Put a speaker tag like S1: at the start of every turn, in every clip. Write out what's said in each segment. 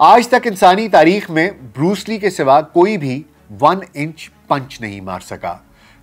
S1: आज तक इंसानी तारीख में ब्रूस ली के सिवा कोई भी 1 इंच पंच नहीं मार सका।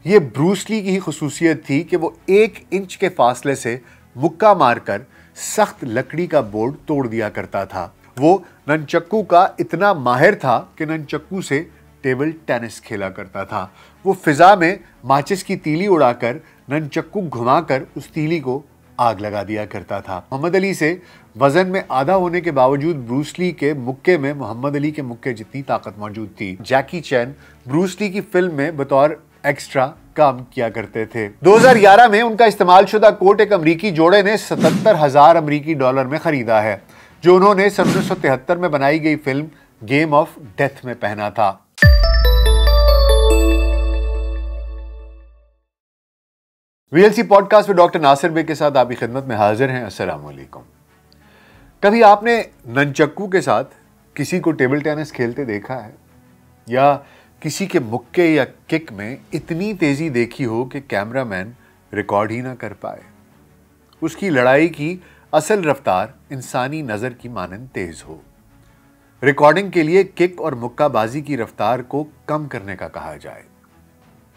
S1: यह ब्रूस ली की ही खुसूसियत थी कि वो 1 इंच के फासले से मुक्का मारकर सख्त लकड़ी का बोर्ड तोड़ दिया करता था। वो ननचक्कू का इतना माहिर था कि ननचक्कू से टेबल टेनिस खेला करता था। वो फिजा में माचिस की तीली उड़ाकर ननचक्कू घुमाकर उस तीली को आग लगा दिया करता था। मोहम्मद अली से वजन में आधा होने के बावजूद ब्रूस ली के मुक्के में मोहम्मद अली के मुक्के जितनी ताकत मौजूद थी। जैकी चैन ब्रूस ली की फिल्म में बतौर एक्स्ट्रा काम किया करते थे। 2011 में उनका इस्तेमाल शुदा कोट एक अमरीकी जोड़े ने 77,000 अमरीकी डॉलर में खरीदा है, जो उन्होंने 1973 में बनाई गई फिल्म गेम ऑफ डेथ में पहना था। वीएलसी पॉडकास्ट में डॉक्टर नासिर बेग के साथ आपकी खिदमत में हाजिर हैं। अस्सलाम वालेकुम। कभी आपने ननचक्कू के साथ किसी को टेबल टेनिस खेलते देखा है, या किसी के मुक्के या किक में इतनी तेजी देखी हो कि कैमरामैन रिकॉर्ड ही ना कर पाए? उसकी लड़ाई की असल रफ्तार इंसानी नजर की मानंद तेज हो। रिकॉर्डिंग के लिए किक और मुक्काबाजी की रफ्तार को कम करने का कहा जाए।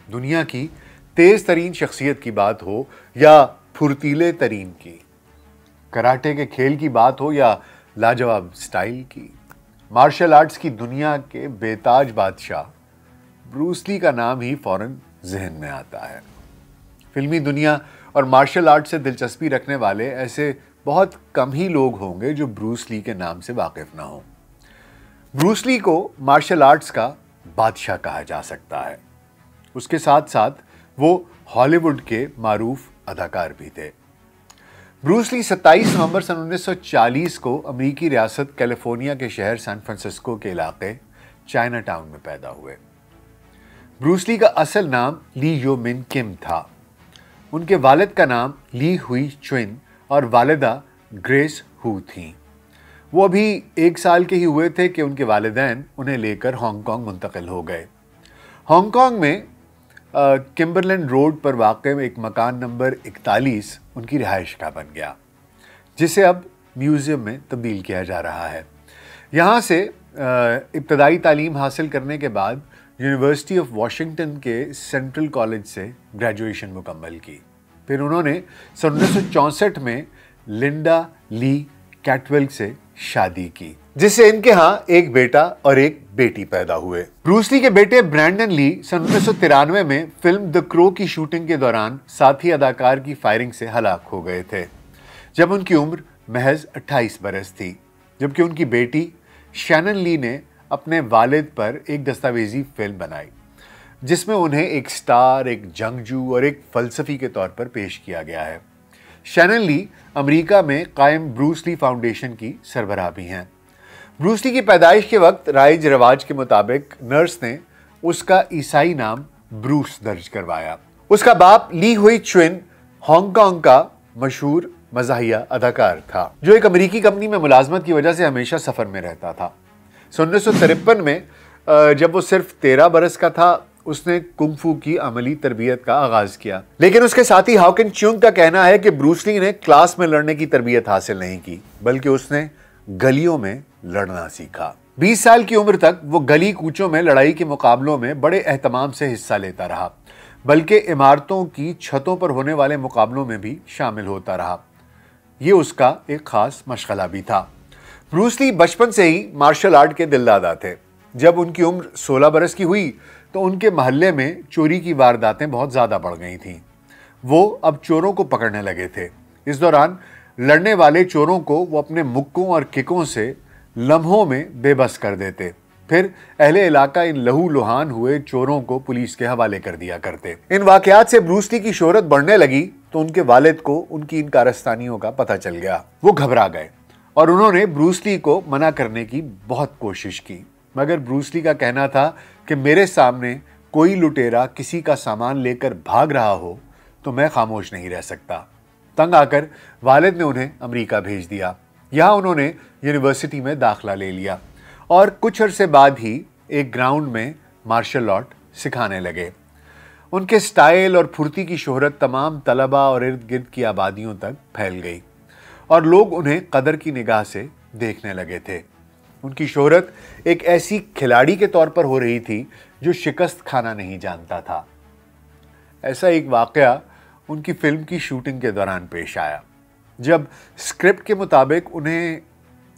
S1: दुनिया की तेज तरीन शख्सियत की बात हो या फुर्तीले तरीन की, कराटे के खेल की बात हो या लाजवाब स्टाइल की, मार्शल आर्ट्स की दुनिया के बेताज बादशाह ब्रूस ली का नाम ही फौरन जहन में आता है। फिल्मी दुनिया और मार्शल आर्ट से दिलचस्पी रखने वाले ऐसे बहुत कम ही लोग होंगे जो ब्रूस ली के नाम से वाकिफ ना हो। ब्रूस ली को मार्शल आर्ट्स का बादशाह कहा जा सकता है। उसके साथ साथ वो हॉलीवुड के मारूफ अदाकार भी थे। ब्रूस ली 27 नवंबर सन 1940 को अमेरिकी रियासत कैलिफोर्निया के शहर सैन फ्रांसिस्को के इलाके चाइना टाउन में पैदा हुए। ब्रूस ली का असल नाम ली यो मिन किम था। उनके वालिद का नाम ली हुई चुइन और वालिदा ग्रेस हु थी। वो अभी 1 साल के ही हुए थे कि उनके वालिदैन उन्हें लेकर हांगकांग मुंतकिल हो गए। हांगकांग में किम्बरलैंड रोड पर वाक़ एक मकान नंबर 41 उनकी रिहाइश का बन गया, जिसे अब म्यूज़ियम में तब्दील किया जा रहा है। यहाँ से इब्तदाई तालीम हासिल करने के बाद यूनिवर्सिटी ऑफ वाशिंगटन के सेंट्रल कॉलेज से ग्रेजुएशन मुकम्मल की। फिर उन्होंने सन 1964 में लिंडा ली कैटवेल से शादी की, जिससे इनके यहाँ एक बेटा और एक बेटी पैदा हुए। ब्रूस ली के बेटे ब्रैंडन ली सन 1993 में फिल्म द क्रो की शूटिंग के दौरान साथी अदाकार की फायरिंग से हलाक हो गए थे, जब उनकी उम्र महज 28 बरस थी। जबकि उनकी बेटी शैनन ली ने अपने वालिद पर एक दस्तावेजी फिल्म बनाई, जिसमें उन्हें एक स्टार, एक जंगजू और एक फलसफी के तौर पर पेश किया गया है। शैनन ली अमेरिका में कायम ब्रूस ली फाउंडेशन की सरबराह भी हैं। ब्रूस ली की पैदाइश के वक्त राइज रिवाज के मुताबिक नर्स ने उसका ईसाई नाम ब्रूस दर्ज करवाया। उसका बाप ली हुई चुइन हांगकांग का मशहूर मज़ाहिया अदाकार था, जो एक अमेरिकी कंपनी में मुलाजमत की वजह से हमेशा सफर में रहता था। 1953 में जब वो सिर्फ 13 बरस का था, उसने कुंग-फू की अमली तरबियत का आगाज किया। लेकिन उसके साथी हाओकिन च्यूंग का कहना है कि ब्रूस ली ने क्लास में लड़ने की तरबियत हासिल नहीं की, बल्कि उसने गलियों में लड़ना सीखा। 20 साल की उम्र तक वो गली कूचों में लड़ाई के मुकाबलों में बड़े एहतमाम से हिस्सा लेता रहा, बल्कि इमारतों की छतों पर होने वाले मुकाबलों में भी शामिल होता रहा। ये उसका एक खास मशगला भी था। ब्रूस ली बचपन से ही मार्शल आर्ट के दिलदादा थे। जब उनकी उम्र 16 बरस की हुई तो उनके मोहल्ले में चोरी की वारदातें बहुत ज़्यादा बढ़ गई थीं। वो अब चोरों को पकड़ने लगे थे। इस दौरान लड़ने वाले चोरों को वो अपने मुक्कों और किकों से लम्हों में बेबस कर देते। फिर अहले इलाका इन लहू लुहान हुए चोरों को पुलिस के हवाले कर दिया करते। इन वाकयात से ब्रूस ली की शोहरत बढ़ने लगी तो उनके वालिद को उनकी इन कारस्तानियों का पता चल गया। वो घबरा गए और उन्होंने ब्रूस ली को मना करने की बहुत कोशिश की, मगर ब्रूस ली का कहना था कि मेरे सामने कोई लुटेरा किसी का सामान लेकर भाग रहा हो तो मैं खामोश नहीं रह सकता। तंग आकर वालिद ने उन्हें अमेरिका भेज दिया। यहाँ उन्होंने यूनिवर्सिटी में दाखिला ले लिया और कुछ अरसे बाद ही एक ग्राउंड में मार्शल आर्ट सिखाने लगे। उनके स्टाइल और फुर्ती की शोहरत तमाम तलबा और इर्द गिर्द की आबादियों तक फैल गई और लोग उन्हें कदर की निगाह से देखने लगे थे। उनकी शोहरत एक ऐसी खिलाड़ी के तौर पर हो रही थी जो शिकस्त खाना नहीं जानता था। ऐसा एक वाकया उनकी फिल्म की शूटिंग के दौरान पेश आया, जब स्क्रिप्ट के मुताबिक उन्हें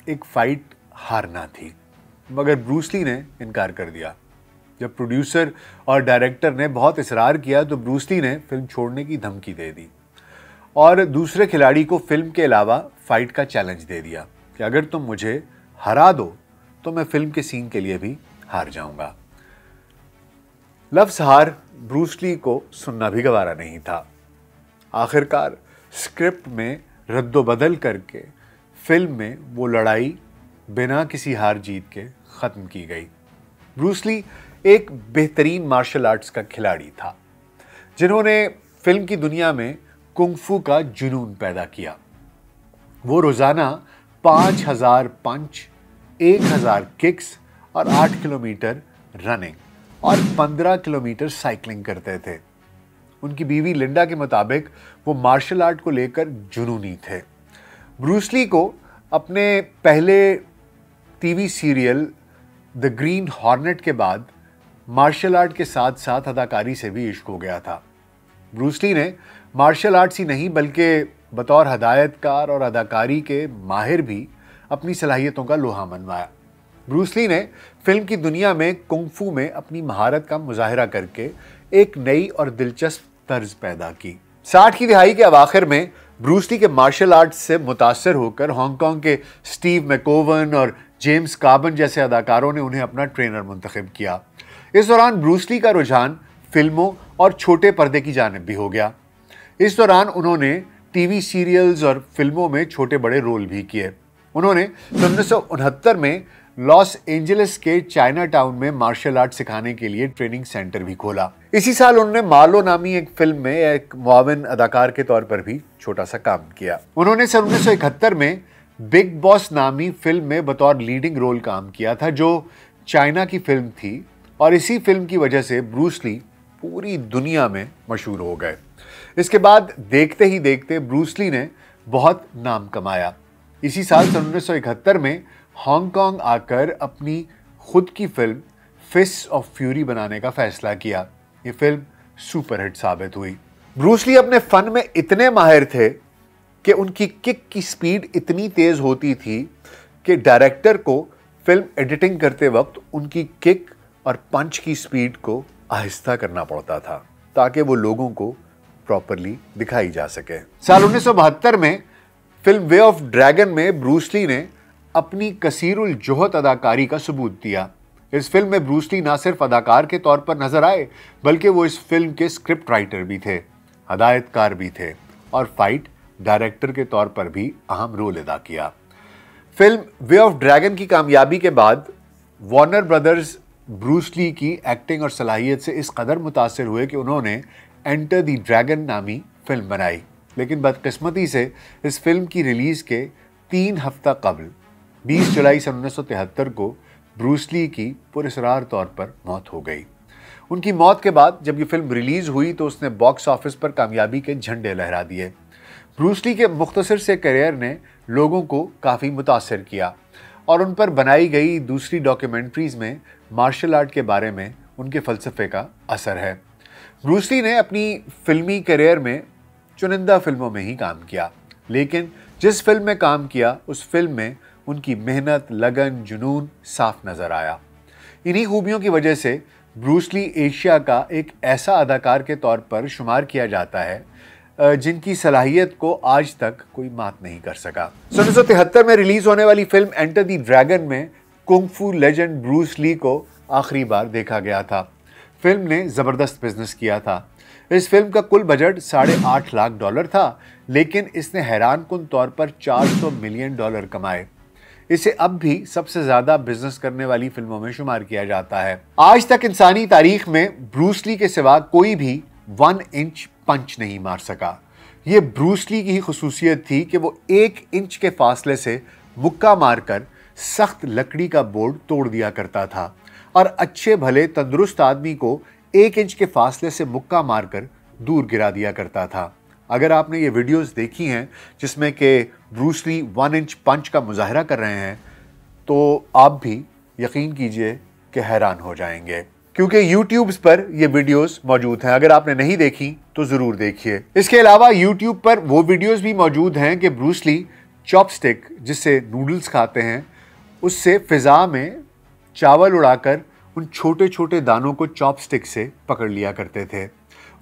S1: एक फाइट हारना थी, मगर ब्रूस ली ने इनकार कर दिया। जब प्रोड्यूसर और डायरेक्टर ने बहुत इसरार किया तो ब्रूस ली ने फिल्म छोड़ने की धमकी दे दी और दूसरे खिलाड़ी को फिल्म के अलावा फाइट का चैलेंज दे दिया कि अगर तुम मुझे हरा दो तो मैं फिल्म के सीन के लिए भी हार जाऊंगा। लफ्ज़ हार ब्रूस ली को सुनना भी गवारा नहीं था। आखिरकार स्क्रिप्ट में रद्दोबदल करके फिल्म में वो लड़ाई बिना किसी हार जीत के ख़त्म की गई। ब्रूस ली एक बेहतरीन मार्शल आर्ट्स का खिलाड़ी था, जिन्होंने फिल्म की दुनिया में कुंग-फू का जुनून पैदा किया। वो रोज़ाना 5000 पंच, 1000 किक्स और 8 किलोमीटर रनिंग और 15 किलोमीटर साइकिलिंग करते थे। उनकी बीवी लिंडा के मुताबिक वो मार्शल आर्ट को लेकर जुनूनी थे। ब्रूस ली को अपने पहले TV serial the green hornet के बाद मार्शल आर्ट के साथ साथ अदाकारी से भी इश्क हो गया था। ब्रूस ली ने मार्शल आर्ट्स ही नहीं बल्कि बतौर हदायतकार और अदाकारी के माहिर भी अपनी सलाहियतों का लोहा मनवाया। ब्रूस ली ने फिल्म की दुनिया में कुंग-फू में अपनी महारत का मुजाहिरा करके एक नई और दिलचस्प तर्ज पैदा की। 60 की दिहाई के अवाखिर में ब्रूस ली के मार्शल आर्ट्स से मुतासर होकर हांगकांग के स्टीव मैकोवन और जेम्स कार्बन जैसे अदाकारों ने उन्हें अपना ट्रेनर मुंतखब किया। इस दौरान ब्रूस ली का रुझान फिल्मों और छोटे पर्दे की जानिब भी हो गया। इस दौरान उन्होंने टीवी सीरियल्स और फिल्मों में छोटे बड़े रोल भी किए। उन्होंने 1969 में लॉस एंजलिस के चाइना टाउन में मार्शल आर्ट सिखाने के लिए ट्रेनिंग सेंटर भी खोला। इसी साल उन्होंने मार्लो नामी एक फिल्म में एक मुआविन अदाकार के तौर पर भी छोटा सा काम किया। उन्होंने सन 1971 में बिग बॉस नामी फिल्म में बतौर लीडिंग रोल काम किया था, जो चाइना की फिल्म थी, और इसी फिल्म की वजह से ब्रूस ली पूरी दुनिया में मशहूर हो गए। इसके बाद देखते ही देखते ब्रूस ली ने बहुत नाम कमाया। इसी साल सन 1971 में हांगकांग आकर अपनी खुद की फिल्म फिस्ट ऑफ फ्यूरी बनाने का फैसला किया। ये फिल्म सुपरहिट साबित हुई। ब्रूस ली अपने फन में इतने माहिर थे कि उनकी किक की स्पीड इतनी तेज होती थी कि डायरेक्टर को फिल्म एडिटिंग करते वक्त उनकी किक और पंच की स्पीड को आहिस्ता करना पड़ता था ताकि वो लोगों को प्रॉपरली दिखाई जा सके। साल 1972 में फिल्म वे ऑफ ड्रैगन में ब्रूस ली ने अपनी कसीरुल जोहत अदाकारी का सबूत दिया। इस फिल्म में ब्रूस ली ना सिर्फ अदाकार के तौर पर नजर आए बल्कि वो इस फिल्म के स्क्रिप्ट राइटर भी थे, हदायतकार भी थे और फाइट डायरेक्टर के तौर पर भी अहम रोल अदा किया। फिल्म वे ऑफ ड्रैगन की कामयाबी के बाद वार्नर ब्रदर्स ब्रूस ली की एक्टिंग और सलाहियत से इस कदर मुतासिर हुए कि उन्होंने एंटर द ड्रैगन नामी फिल्म बनाई। लेकिन बदकिस्मती से इस फिल्म की रिलीज के 3 हफ्ता कबल 20 जुलाई सन 1973 को ब्रूस ली की पुरअसरार तौर पर मौत हो गई। उनकी मौत के बाद जब ये फिल्म रिलीज हुई तो उसने बॉक्स ऑफिस पर कामयाबी के झंडे लहरा दिए। ब्रूस ली के मुख्तसर से करियर ने लोगों को काफ़ी मुतासिर किया और उन पर बनाई गई दूसरी डॉक्यूमेंट्रीज में मार्शल आर्ट के बारे में उनके फ़लसफ़े का असर है। ब्रूस ली ने अपनी फिल्मी करियर में चुनिंदा फिल्मों में ही काम किया, लेकिन जिस फिल्म में काम किया उस फिल्म में उनकी मेहनत, लगन, जुनून साफ नज़र आया। इन्हीं खूबियों की वजह से ब्रूस ली एशिया का एक ऐसा अदाकार के तौर पर शुमार किया जाता है जिनकी सलाहियत को आज तक कोई मात नहीं कर सका। 1973 में रिलीज होने वाली फिल्म एंटर द ड्रैगन में कुंग-फू लेजेंड ब्रूस ली को आखिरी बार देखा गया था। फिल्म ने ज़बरदस्त बिजनेस किया था। इस फिल्म का कुल बजट $8.5 लाख था, लेकिन इसने हैरानकुन तौर पर $400 मिलियन कमाए। इसे अब भी सबसे ज़्यादा बिजनेस करने वाली फिल्मों में शुमार किया जाता है। आज तक इंसानी तारीख में ब्रूस ली के सिवा कोई भी 1 इंच पंच नहीं मार सका। ये ब्रूस ली की ही खुसूसियत थी कि वो 1 इंच के फासले से मुक्का मारकर सख्त लकड़ी का बोर्ड तोड़ दिया करता था और अच्छे भले तंदुरुस्त आदमी को 1 इंच के फासले से मुक्का मारकर दूर गिरा दिया करता था। अगर आपने ये वीडियोस देखी हैं जिसमें कि ब्रूस ली 1 इंच पंच का मुजाहरा कर रहे हैं, तो आप भी यकीन कीजिए कि हैरान हो जाएंगे, क्योंकि YouTube पर ये वीडियोस मौजूद हैं। अगर आपने नहीं देखी तो जरूर देखिए। इसके अलावा YouTube पर वो वीडियोस भी मौजूद हैं कि ब्रूस ली चॉपस्टिक, जिससे नूडल्स खाते हैं, उससे फिजा में चावल उड़ाकर उन छोटे छोटे दानों को चॉपस्टिक से पकड़ लिया करते थे।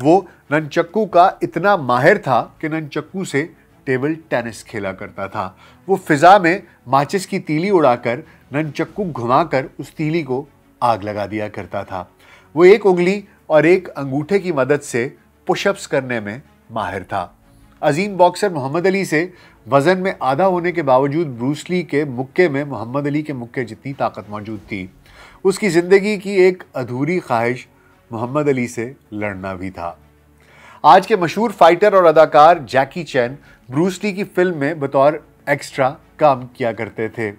S1: वो ननचक्कू का इतना माहिर था कि ननचक्कू से टेबल टेनिस खेला करता था। वो फिजा में माचिस की तीली उड़ाकर ननचक्कू घुमाकर उस तीली को आग लगा दिया करता था। वो एक उंगली और एक अंगूठे की मदद से पुशअप्स करने में माहिर था। अजीम बॉक्सर मोहम्मद अली से वजन में आधा होने के बावजूद ब्रूस ली के मुक्के में मोहम्मद अली के मुक्के जितनी ताकत मौजूद थी। उसकी जिंदगी की एक अधूरी ख्वाहिश मोहम्मद अली से लड़ना भी था। आज के मशहूर फाइटर और अदाकार जैकी चैन ब्रूस ली की फिल्म में बतौर एक्स्ट्रा काम किया करते थे।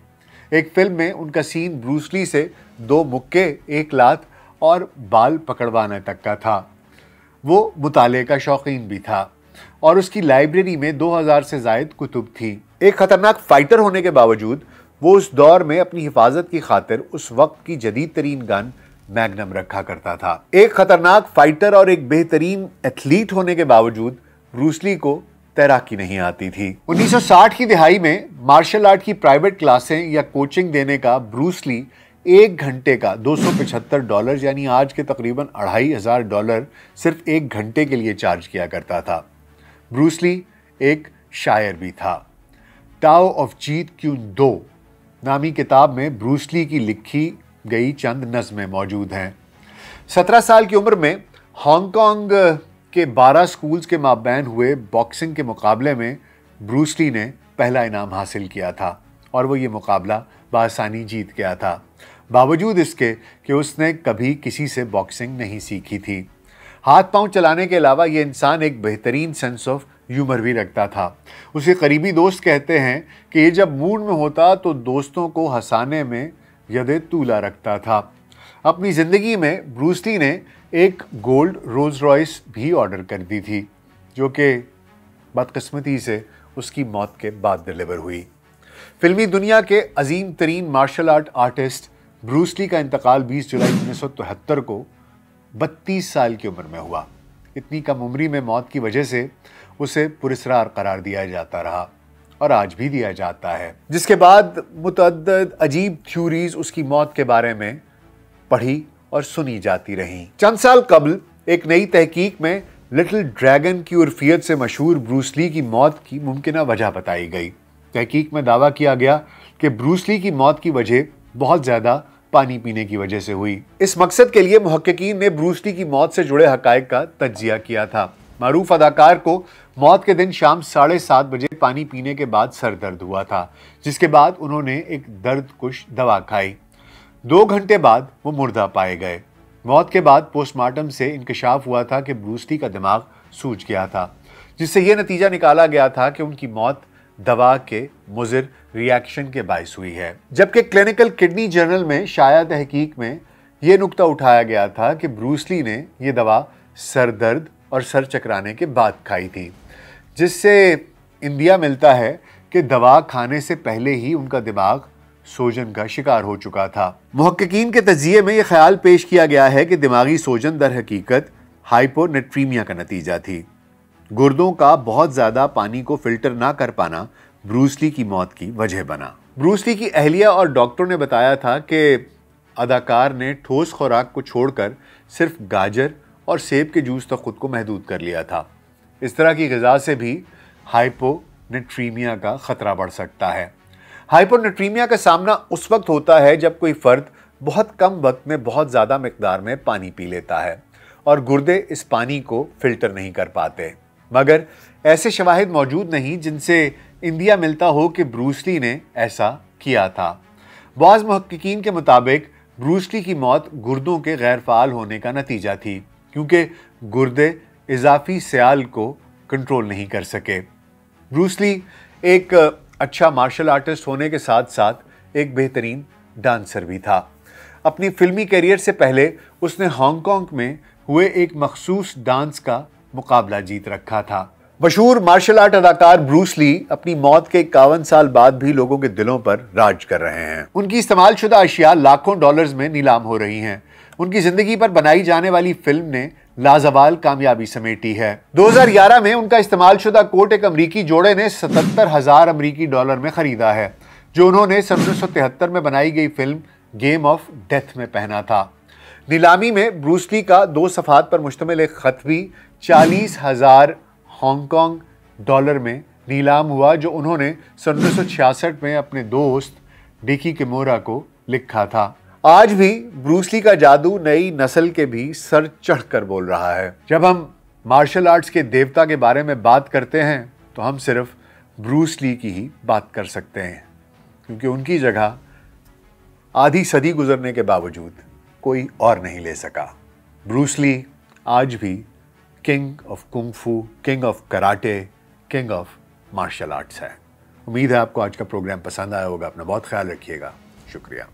S1: एक फिल्म में उनका सीन ब्रूस ली से 2 मुक्के, 1 लात और बाल पकड़वाने तक का था। वो मुताले का शौकीन भी था और उसकी लाइब्रेरी में 2000 से ज़ायद कुतुब थी। एक खतरनाक फाइटर होने के बावजूद वो उस दौर में अपनी हिफाजत की खातिर उस वक्त की जदीद तरीन गन मैग्नम रखा करता था। एक खतरनाक फाइटर और एक बेहतरीन एथलीट होने के बावजूद ब्रूस ली को तैराकी नहीं आती थी। 1960 की दिहाई में मार्शल आर्ट की प्राइवेट क्लासें या कोचिंग देने का ब्रूस ली 1 घंटे का $275 यानी आज के तकरीबन $2500 सिर्फ 1 घंटे के लिए चार्ज किया करता था। ब्रूस ली एक शायर भी था। टाओ ऑफ जीत क्यून 2 नामी किताब में ब्रूस ली की लिखी गई चंद नज़में मौजूद हैं। 17 साल की उम्र में हांगकांग के 12 स्कूल्स के माबैन हुए बॉक्सिंग के मुकाबले में ब्रूस ली ने पहला इनाम हासिल किया था और वो ये मुकाबला बआसानी जीत गया था, बावजूद इसके कि उसने कभी किसी से बॉक्सिंग नहीं सीखी थी। हाथ पांव चलाने के अलावा ये इंसान एक बेहतरीन सेंस ऑफ ह्यूमर भी रखता था। उसके करीबी दोस्त कहते हैं कि ये जब मूड में होता तो दोस्तों को हंसाने में यदे तूला रखता था। अपनी ज़िंदगी में ब्रूस ली ने एक गोल्ड रोल्स रॉयस भी ऑर्डर कर दी थी, जो कि बदकिस्मती से उसकी मौत के बाद डिलीवर हुई। फिल्मी दुनिया के अजीम तरीन martial art artist Bruce Lee का इंतकाल 20 जुलाई 1973 को 32 साल की उम्र में हुआ। इतनी कम उम्री में मौत की वजह से उसे पुरस्कार करार दिया जाता रहा और आज भी दिया जाता है, जिसके बाद मुतअद्दिद अजीब थ्योरीज उसकी मौत के बारे में पढ़ी और सुनी जाती रहीं। चंद साल कबल एक नई तहकीक में लिटिल ड्रैगन की उर्फियत से मशहूर ब्रूस ली की मौत की मुमकिना वजह बताई गई। तहकीक में दावा किया गया कि ब्रूस ली की मौत की वजह बहुत ज़्यादा पानी पीने की वजह से हुई। इस मकसद के लिए मुहक्किकीन ने ब्रूस ली की मौत से जुड़े हकायक का तज्जिया किया था। मारूफ अदाकार को मौत के दिन शाम 7:30 बजे पानी पीने के बाद सर दर्द हुआ था, जिसके बाद उन्होंने एक दर्दकुश दवा खाई। 2 घंटे बाद वो मुर्दा पाए गए। मौत के बाद पोस्टमार्टम से इंकशाफ हुआ था कि ब्रूस ली का दिमाग सूज गया था, जिससे यह नतीजा निकाला गया था कि उनकी मौत दवा के मुज़िर रिएक्शन के बायस हुई है। जबकि क्लिनिकल किडनी जर्नल में शाया तहकीक में यह नुक्ता उठाया गया था कि ब्रूस ली ने यह दवा सर दर्द और सर चकराने के बाद खाई थी, जिससे इंदिया मिलता है कि दवा खाने से पहले ही उनका दिमाग सोजन का शिकार हो चुका था। मुहक्किकीन के तज्जिये में यह ख्याल पेश किया गया है कि दिमागी सोजन दर हकीकत हाइपोनेट्रीमिया का नतीजा थी। गुर्दों का बहुत ज़्यादा पानी को फिल्टर ना कर पाना ब्रूस ली की मौत की वजह बना। ब्रूस ली की अहलिया और डॉक्टरों ने बताया था कि अदाकार ने ठोस खुराक को छोड़कर सिर्फ गाजर और सेब के जूस तक खुद को महदूद कर लिया था। इस तरह की ग़िज़ा से भी हाइपोनेट्रीमिया का ख़तरा बढ़ सकता है। हाइपोनेट्रीमिया का सामना उस वक्त होता है जब कोई फ़र्द बहुत कम वक्त में बहुत ज़्यादा मिकदार में पानी पी लेता है और गुर्दे इस पानी को फ़िल्टर नहीं कर पाते। मगर ऐसे शवाहिद मौजूद नहीं जिनसे इंदिया मिलता हो कि ब्रूस ली ने ऐसा किया था। बाज़ मुहक्किकीन के मुताबिक ब्रूस ली की मौत गुर्दों के गैर फ़ाल होने का नतीजा थी, क्योंकि गुर्दे इजाफी सियाल को कंट्रोल नहीं कर सके। ब्रूस ली एक अच्छा मार्शल आर्टिस्ट होने के साथ साथ एक बेहतरीन डांसर भी था। अपनी फिल्मी करियर से पहले उसने हांगकांग में हुए एक मखसूस डांस का मुकाबला जीत रखा था, मशहूर मार्शल आर्ट अदाकार ब्रूस ली अपनी मौत के 51 साल बाद भी लोगों के दिलों पर राज कर रहे हैं। उनकी इस्तेमालशुदा अशिया लाखों डॉलर्स में नीलाम हो रही हैं। उनकी जिंदगी पर बनाई जाने वाली फिल्म ने लाजवाल कामयाबी समेटी है। 2011 में उनका इस्तेमालशुदा कोट एक अमरीकी जोड़े ने 77,000 अमरीकी डॉलर में खरीदा है, जो उन्होंने 1973 में बनाई गई फिल्म गेम ऑफ डेथ में पहना था। नीलामी में ब्रूस ली का 2 सफ़ात पर मुश्तमिल एक खत भी 40,000 हांगकांग डॉलर में नीलाम हुआ, जो उन्होंने 1966 में अपने दोस्त डिकी किमोरा को लिखा था। आज भी ब्रूस ली का जादू नई नस्ल के भी सर चढ़कर बोल रहा है। जब हम मार्शल आर्ट्स के देवता के बारे में बात करते हैं तो हम सिर्फ ब्रूस ली की ही बात कर सकते हैं, क्योंकि उनकी जगह आधी सदी गुजरने के बावजूद कोई और नहीं ले सका। ब्रूस ली आज भी king of kung fu, king of karate, king of martial arts है। उम्मीद है आपको आज का प्रोग्राम पसंद आया होगा। अपना बहुत ख्याल रखिएगा। शुक्रिया।